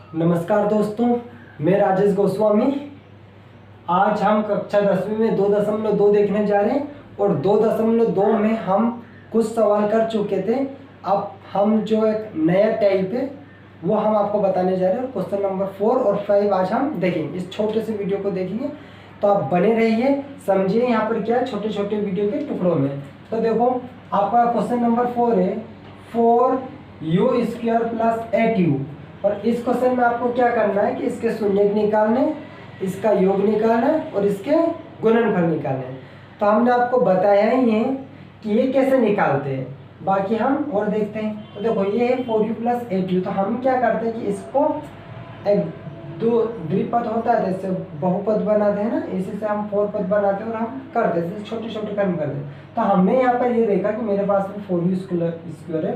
नमस्कार दोस्तों, मैं राजेश गोस्वामी। आज हम कक्षा 10वीं में 2.2 देखने जा रहे हैं और 2.2 में हम कुछ सवाल कर चुके थे। अब हम जो एक नया टाइप है वो हम आपको बताने जा रहे हैं। क्वेश्चन नंबर 4 और 5 आज हम देखेंगे। इस छोटे से वीडियो को देखेंगे तो आप बने रहिए, समझिए यहाँ पर क्या छोटे छोटे वीडियो के टुकड़ों में। तो देखो, आपका क्वेश्चन नंबर 4 है 4u² + 8u। और इस क्वेश्चन में आपको क्या करना है कि इसके शून्य निकालने, इसका योग निकालना है और इसके गुणनफल निकालने हैं। तो हमने आपको बताया ही है कि ये कैसे निकालते हैं, बाकी हम और देखते हैं। तो देखो, ये है 4u + 8u। तो हम क्या करते हैं कि इसको एक दो द्विपद होता है, जैसे बहुपद बनाते हैं ना, इसी से हम 4 पद बनाते हैं और हम करते हैं छोटे छोटे कर्म करते हैं। तो हमने यहाँ पर ये देखा कि मेरे पास में 4u² है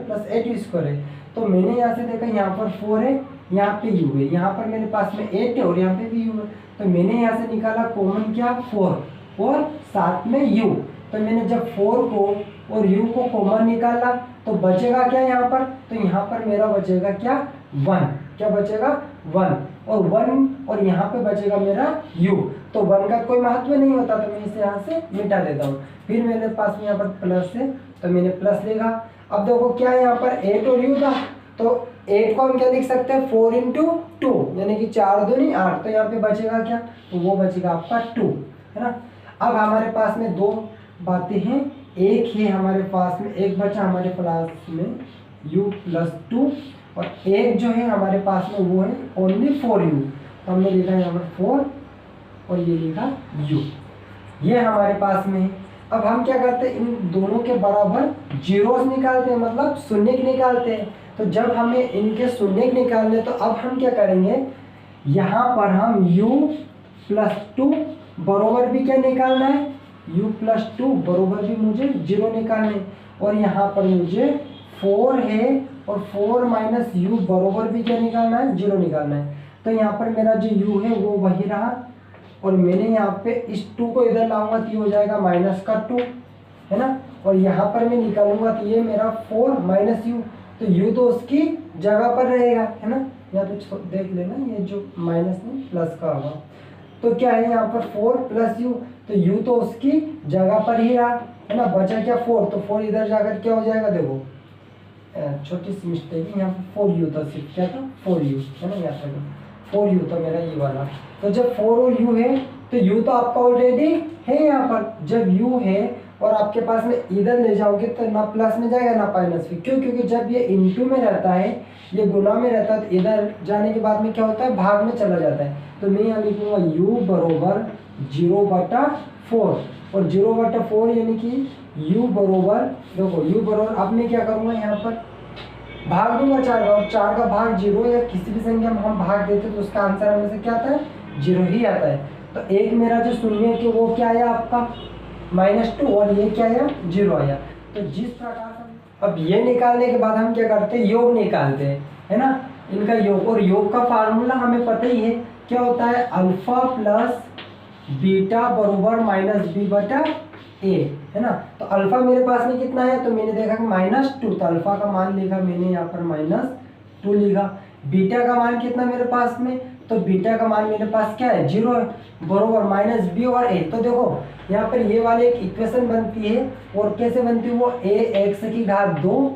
+ 8u² है। तो मैंने यहाँ से देखा, यहाँ पर 4 है, यहाँ पे u है, यहाँ पर मेरे पास में 8 है और यहाँ पे भी u है। तो मैंने यहाँ से निकाला कॉमन क्या, 4 और साथ में u। तो मैंने जब 4 को और u को कॉमन निकाला तो बचेगा क्या यहाँ पर, तो यहाँ पर मेरा बचेगा क्या, 1। क्या बचेगा, 1 और 1 और यहाँ पे बचेगा मेरा u। तो 1 का कोई महत्व नहीं होता, तो मैं इसे यहाँ से मिटा देता हूँ। फिर मेरे पास में यहाँ पर प्लस है तो मैंने प्लस लिखा। अब देखो क्या है, यहाँ पर 8 और u था, तो 8 को हम क्या लिख सकते हैं, 4 × 2 यानी कि 4 दूनी 8। तो यहाँ पे बचेगा क्या, तो वो बचेगा आपका 2, है ना। अब हमारे पास में दो बातें हैं, एक है हमारे पास में, एक बचा हमारे पास में u + 2 और एक जो है हमारे पास में वो है ओनली 4u। तो हमने लिखा यहाँ पर 4 और ये लिखा u, ये हमारे पास में है। अब हम क्या करते हैं, इन दोनों के बराबर जीरोस निकालते हैं, मतलब शून्य निकालते हैं। तो जब हमें इनके शून्य निकालने, तो अब हम क्या करेंगे, यहाँ पर हम u + 2 बराबर भी क्या निकालना है, u + 2 बराबर भी मुझे 0 निकालने, और यहाँ पर मुझे 4 है और 4 - u बराबर भी क्या निकालना है, 0 निकालना है। तो यहाँ पर मेरा जो u है वो वही रहा, और मैंने यहाँ पे इस 2 को इधर लाऊंगा तो ये हो जाएगा -2, है ना। और यहाँ पर मैं निकालूंगा तो ये मेरा 4 - u, तो u तो उसकी जगह पर रहेगा, है ना। यहाँ पे देख लेना, ये जो माइनस नहीं प्लस का होगा। तो क्या है यहाँ पर 4 + u, तो u तो उसकी जगह पर ही रहा, है ना। बचा क्या, 4, तो 4 इधर जाकर क्या हो जाएगा, देखो छोटी सी मिस्टेक है, यहाँ पर 4u था, सिर्फ क्या था, 4u, है ना। यहाँ पर 4u तो मेरा ये वाला। तो जब 4 और u है तो u तो आपका ऑलरेडी है यहाँ पर। जब u है और आपके पास में इधर ले जाओगे तो ना प्लस में जाएगा ना माइनस में, क्यों, क्योंकि जब ये इनटू में रहता है, ये गुना में रहता है, तो इधर जाने के बाद में क्या होता है, भाग में चला जाता है। तो मैं यहाँ लिखूंगा u बराबर 0/4 और 0/4 यानी कि u बराबर, देखो u बराबर, अब मैं क्या करूँगा, यहाँ पर भाग दूंगा 4 का, और 4 का भाग 0 या किसी भी संख्या में हम भाग देते तो उसका आंसर हमें से क्या आता है, 0 ही आता है। तो एक मेरा जो शून्य है वो क्या आया आपका, -2, और ये क्या आया, 0 आया। तो जिस प्रकार से अब ये निकालने के बाद हम क्या करते हैं, योग निकालते हैं, है ना, इनका योग। और योग का फार्मूला हमें पता ही है, क्या होता है, अल्फा + बीटा बराबर -b/a, है ना। तो अल्फा मेरे पास में कितना है, तो मैंने देखा कि -2, तो अल्फा का मान लिखा मैंने यहाँ पर -2 लिखा। बीटा का मान कितना मेरे पास में, तो बीटा का मान मेरे पास क्या है, 0 है, बराबर -b और a। तो देखो यहाँ पर ये वाली एक इक्वेशन बनती है, और कैसे बनती है वो, ax⁴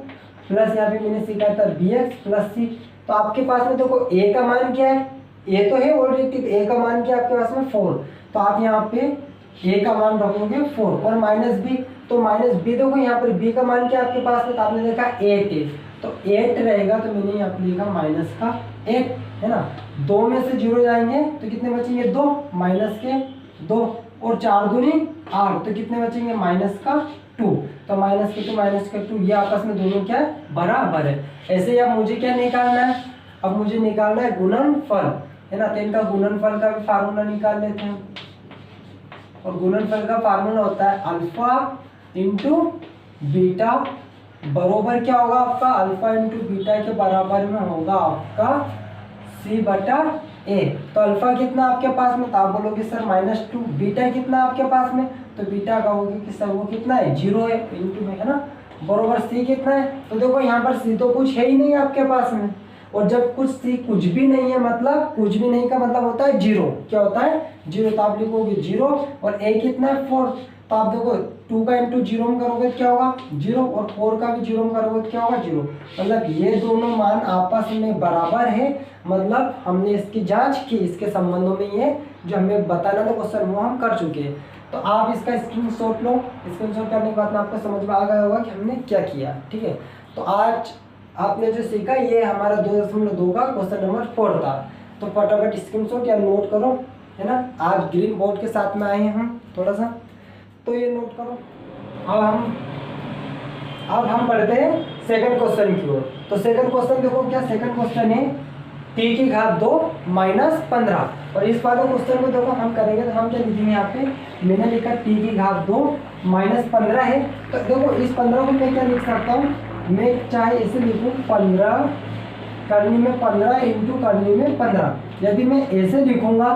प्लस यहाँ पे मैंने सीखा था bx + c। तो आपके पास में देखो a का मान क्या है, a तो है ऑलरेडी, a का मान क्या है आपके पास में, 4। तो आप यहाँ पे a का मान रखोगे 4 और -b, तो -b देखो यहाँ पर b का मान क्या आपके पास में, तो आपने देखा 8 है, तो 8 रहेगा, तो मैंने यहाँ पर लिखा -8, है ना। 2 में से 0 जाएंगे तो कितने बचेंगे, 2 -2 और 4 दूनी 8, तो कितने बचेंगे, -2। तो -2 ये आपस में दोनों क्या है, बराबर है। ऐसे ही अब मुझे क्या निकालना है, अब मुझे निकालना है गुणनफल, है ना। तो इनका गुणनफल का भी फार्मूला निकाल लेते हैं, और गुणनफल का फार्मूला होता है अल्फा × बीटा बराबर क्या होगा आपका, अल्फा × बीटा के बराबर में होगा आपका c/a। तो अल्फा कितना आपके पास में, तो आप बोलोगे सर -2, बीटा कितना आपके पास में, तो बीटा कहोगे कि सर वो कितना है, 0 है, इंटू में, है ना, बराबर c कितना है। तो देखो यहाँ पर c तो कुछ है ही नहीं आपके पास में, और जब कुछ सी कुछ भी नहीं है, मतलब कुछ भी नहीं का मतलब होता है जीरो। क्या होता है? जीरो। तो आप लिखोगे जीरो, और ए कितना है? 4। तो आप देखो 2 का इंटू जीरो में करोगे तो क्या होगा? जीरो, और 4 का भी जीरो में करोगे तो क्या होगा? जीरो। मतलब ये दोनों मान आपस में बराबर है, मतलब हमने इसकी जांच की, इसके संबंधों में ये जो हमें बताना था क्वेश्चन वो हम कर चुके हैं। तो आप इसका स्क्रीनशॉट लो। स्क्रीनशॉट करने के बाद में आपको समझ में आ गया होगा कि हमने क्या किया। ठीक है, तो आज आपने जो सीखा ये हमारा 2.2 का क्वेश्चन नंबर 4 था। तो फटाफट स्क्रीनशॉट या नोट करो, है ना। आज ग्रीन बोर्ड के साथ में आए हैं हम थोड़ा सा, तो ये नोट करो। अब हम बढ़ते हैं सेकंड क्वेश्चन की ओर। तो सेकंड क्वेश्चन देखो, क्या सेकंड क्वेश्चन है? t की घात 2 माइनस 15। और इस वाले क्वेश्चन को देखो हम करेंगे तो हम क्या लिखेंगे? यहाँ पे मैंने लिखा t की घात 2 माइनस 15 है। तो देखो इस 15 को मैं क्या लिख सकता हूँ? मैं चाहे इसे लिखूँ 15 करनी में 15 इंटू करनी में 15। यदि मैं ऐसे लिखूंगा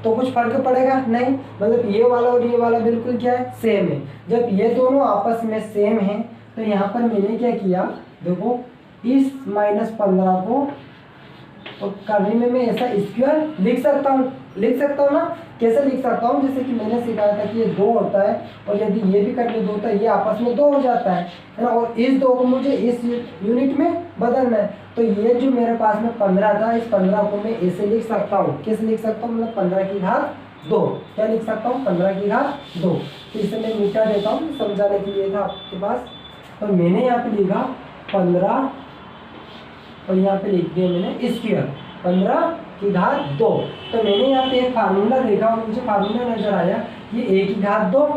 तो कुछ फर्क पड़ेगा नहीं, मतलब ये वाला और ये वाला बिल्कुल क्या है? सेम है। जब ये दोनों आपस में सेम है तो यहाँ पर मैंने क्या किया? देखो इस माइनस 15 को तो करने में मैं ऐसा स्क्वायर लिख सकता हूँ ना। कैसे लिख सकता हूँ? जैसे कि मैंने सिखाया था कि ये 2 होता है, और यदि ये भी करने 2 होता है, ये आपस में 2 हो जाता है ना। और इस 2 को मुझे इस यूनिट में बदलना है। तो ये जो मेरे पास में 15 था, इस 15 को मैं ऐसे लिख सकता हूँ। कैसे लिख सकता हूँ? मतलब 15 की घात 2। क्या लिख सकता हूँ? 15 की घात 2। तो इसे मैं मिटा देता हूँ समझाने के लिए था आपके पास। तो मैंने यहाँ पे लिखा 15, और यहाँ पे लिख दिया मैंने स्क्वायर 15 की घात 2। तो मैंने यहाँ पे एक फार्मूला देखा और मुझे फार्मूला नजर आया, ये a की घात 2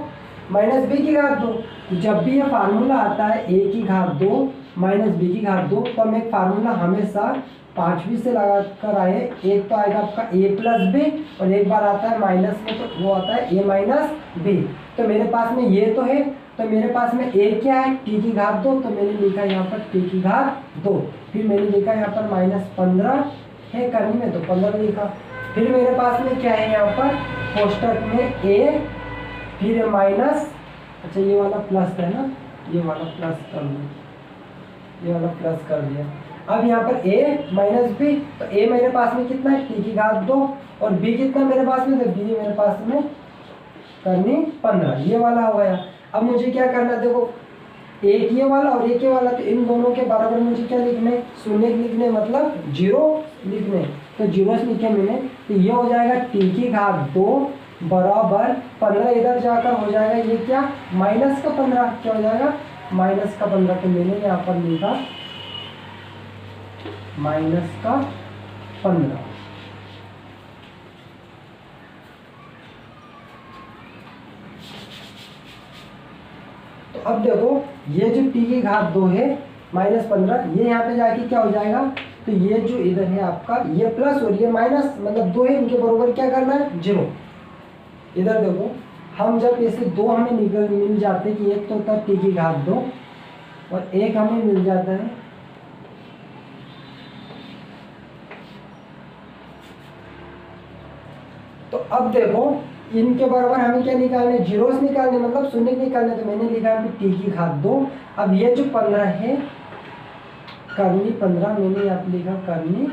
माइनस b की घात 2। जब भी ये फार्मूला आता है a की घात 2 माइनस b की घात 2, तो हम एक फार्मूला हमेशा 5वीं से लगा कर आए। एक तो आएगा आपका a प्लस बी, और एक बार आता है माइनस में तो वो आता है a माइनस बी। तो मेरे पास में ये तो है, तो मेरे पास में a क्या है? t की घात 2। तो मैंने लिखा यहाँ पर t की घात 2। फिर मैंने लिखा यहाँ पर माइनस 15 है करनी में, तो 15 लिखा। फिर मेरे पास में क्या है? यहाँ पर कोष्टक में a, फिर माइनस, अच्छा ये वाला प्लस है ना, ये वाला प्लस कर दिया, ये वाला प्लस कर दिया। अब यहाँ पर a माइनस बी, तो a मेरे पास में कितना है? t की घात 2, और b कितना मेरे पास में? तो b मेरे पास में करनी 15, ये वाला हो गया। अब मुझे क्या करना है? देखो एक ये वाला और एक ये वाला, तो इन दोनों के बराबर मुझे क्या लिखने? शून्य लिखने, मतलब जीरो लिखने। तो जीरो लिखे मैंने, तो ये हो जाएगा t की घात 2 बराबर 15, इधर जाकर हो जाएगा ये क्या? माइनस का 15। क्या हो जाएगा? माइनस का 15। तो मैंने यहाँ पर लिखा माइनस का 15। तो अब देखो ये जो t की घात 2 है माइनस 15, ये यहाँ पे जाके क्या हो जाएगा? तो ये जो इधर है आपका ये प्लस और ये माइनस, मतलब 2 है, इनके बराबर क्या करना है? 0। इधर देखो हम जब ऐसे 2 हमें मिल जाते कि एक तो होता है t की घात 2 और एक हमें मिल जाता है तो अब देखो इनके बराबर हमें क्या निकालने? जीरोस निकालने, मतलब शून्य निकालने। तो मैंने लिखा है t की घात 2। अब ये जो 15 है करनी 15, मैंने यहाँ पे लिखा करनी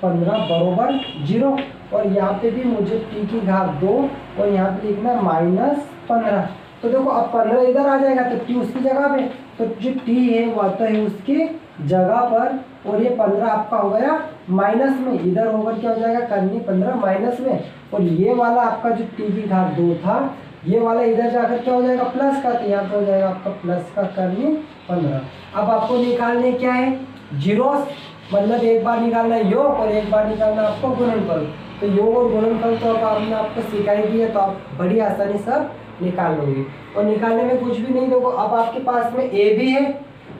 15 बराबर 0, और यहाँ पे भी मुझे t की घात 2 और यहाँ पे लिखना माइनस 15। तो देखो अब 15 इधर आ जाएगा तो t उसकी जगह पे, तो जो t है वह तो है उसकी जगह पर, और ये 15 आपका हो गया माइनस में, इधर होकर क्या हो जाएगा? करनी 15 माइनस में, और ये वाला आपका जो t की घात 2 था ये वाला इधर जाकर क्या हो जाएगा? प्लस का, तो यहाँ पे हो जाएगा आपका प्लस का करनी 15। अब आपको निकालने क्या है? जीरोस, मतलब एक बार निकालना है योग और एक बार निकालना आपको गुणनफल। तो योग और गुणनफल तो अब हमने आपको सिखाई दी है, तो आप बड़ी आसानी से निकाल लोगे, और निकालने में कुछ भी नहीं। देखो अब आपके पास में a भी है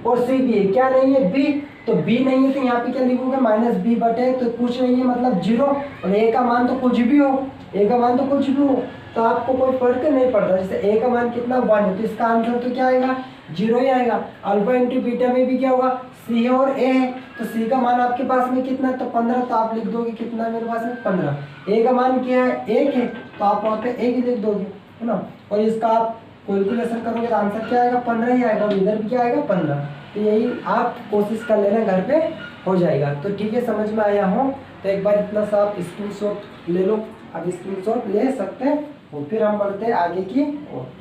और c भी है, क्या नहीं है? b। तो b नहीं है तो यहाँ पे क्या लिखोगे? माइनस b बटे, तो कुछ नहीं है मतलब 0, और a का मान तो कुछ भी हो, a का मान तो कुछ भी हो, तो आपको कोई फर्क नहीं पड़ता। जैसे a का मान कितना 1 है, तो इसका आंसर तो क्या आएगा? 0 ही आएगा। अल्फा इंटू बीटा में भी क्या होगा? c है और a है, तो c का मान आपके पास में कितना? तो 15, तो आप लिख दोगे कितना मेरे पास में? 15। a का मान क्या है? 1 है, तो आप वहाँ पे 1 ही लिख दोगे, है ना। और इसका आप कैलकुलेशन करोगे तो आंसर क्या आएगा? 15 ही आएगा, और इधर भी क्या आएगा? 15। तो यही आप कोशिश कर लेना घर पे हो जाएगा। तो ठीक है, समझ में आया हो तो एक बार इतना सा आप स्क्रीनशॉट ले लो, अब स्क्रीनशॉट ले सकते हैं और फिर हम बढ़ते हैं आगे की ओर।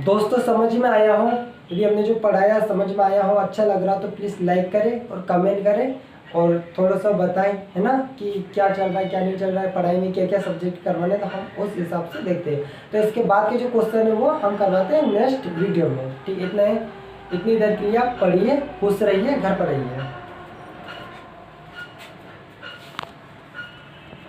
दोस्तों समझ में आया हो, यदि हमने जो पढ़ाया समझ में आया हो, अच्छा लग रहा तो प्लीज़ लाइक करें और कमेंट करें और थोड़ा सा बताएं, है ना, कि क्या चल रहा है क्या नहीं चल रहा है, पढ़ाई में क्या क्या सब्जेक्ट करवाने, तो हम उस हिसाब से देखते हैं। तो इसके बाद के जो क्वेश्चन है वो हम करवाते हैं नेक्स्ट वीडियो में। ठीक, इतना है, इतनी देर के लिए आप पढ़िए, खुश रहिए, घर पर रहिए।